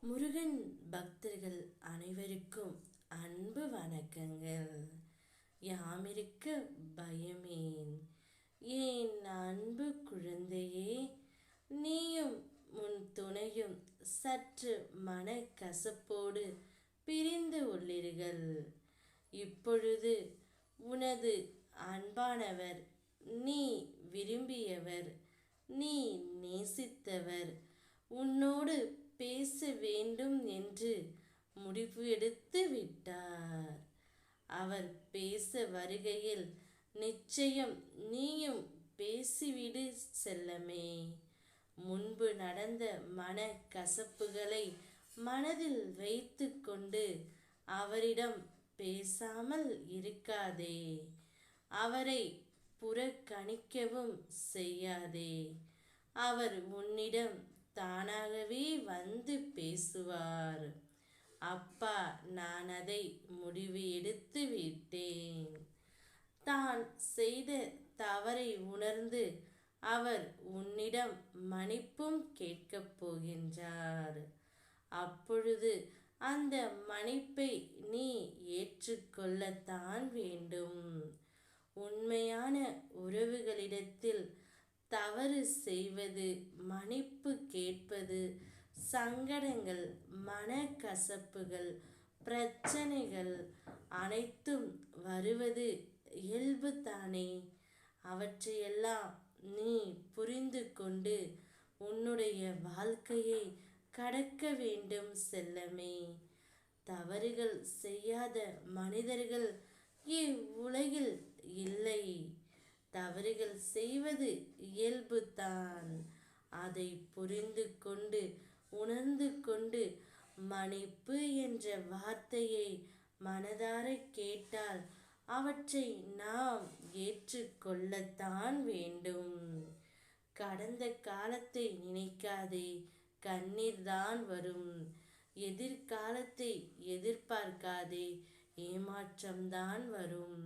முருகன் பக்தர்கள் அனைவருக்கும் அன்பு வணக்கங்கள். யாமிருக்க பயமேன், என் அன்பு குழந்தையே. நீயும் உன் துணையும் சற்று மனக்கசப்போடு பிரிந்து உள்ளீர்கள். இப்பொழுது உனது அன்பானவர், நீ விரும்பியவர், நீ நேசித்தவர் உன்னோடு பேச வேண்டும் என்று முடிவு எடுத்து விட்டார். அவர் பேச வருகையில் நிச்சயம் நீயும் பேசிவிடு செல்லமே. முன்பு நடந்த மன கசப்புகளை மனதில் வைத்து கொண்டு அவரிடம் பேசாமல் இருக்காதே. அவரை புறக்கணிக்கவும் செய்யாதே. அவர் உன்னிடம் தானாகவே வந்து பேசுவார். அப்பா, நான் அதை முடிவு எடுத்து விட்டேன். தான் செய்த தவறை உணர்ந்து அவர் உன்னிடம் மன்னிப்பும் கேட்கப் போகின்றார். அப்பொழுது அந்த மன்னிப்பை நீ ஏற்றுக்கொள்ளத்தான் வேண்டும். உண்மையான உறவுகளிடத்தில் தவறு செய்வது, மன்னிப்பு கேட்பது, சங்கடங்கள், மனக்கசப்புகள், பிரச்சனைகள் அனைத்தும் வருவது இயல்பு தானே. அவற்றையெல்லாம் நீ புரிந்து கொண்டு உன்னுடைய வாழ்க்கையை கடக்க வேண்டும் செல்லமே. தவறுகள் செய்யாத மனிதர்கள் இவ்வுலகில் இல்லை. தவறுகள் செய்வது இயல்புதான். அதை புரிந்து கொண்டு உணர்ந்து கொண்டு மன்னிப்பு என்ற வார்த்தையை மனதார கேட்டால் அவற்றை நாம் ஏற்றுக்கொள்ளத்தான் வேண்டும். கடந்த காலத்தை நினைக்காதே, கண்ணீர் தான் வரும். எதிர்காலத்தை எதிர்பார்க்காதே, ஏமாற்றம்தான் வரும்.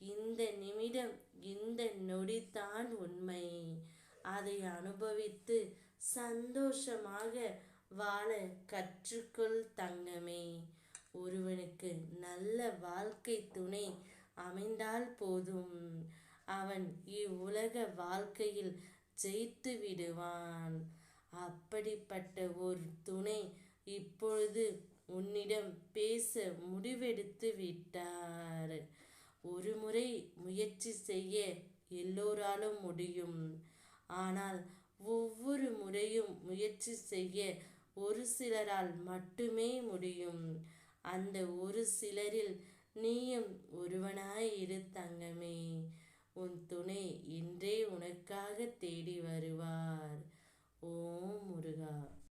இந்த நிமிடம், இந்த நொடிதான் உண்மை. அதை அனுபவித்து சந்தோஷமாக வாழ கற்றுக்கொள் தங்கமே. ஒருவனுக்கு நல்ல வாழ்க்கை துணை அமைந்தால் போதும், அவன் இவ்வுலக வாழ்க்கையில் ஜெயித்து விடுவான். அப்படிப்பட்ட ஒரு துணை இப்பொழுது உன்னிடம் பேச முடிவெடுத்து விட்டார். ஒரு முறை முயற்சி செய்ய எல்லோராலும் முடியும். ஆனால் ஒவ்வொரு முறையும் முயற்சி செய்ய ஒரு சிலரால் மட்டுமே முடியும். அந்த ஒரு சிலரில் நீயும் ஒருவனாய் இரு தங்கமே. உன் துணை இன்றே உனக்காக தேடி வருவார். ஓம் முருகா.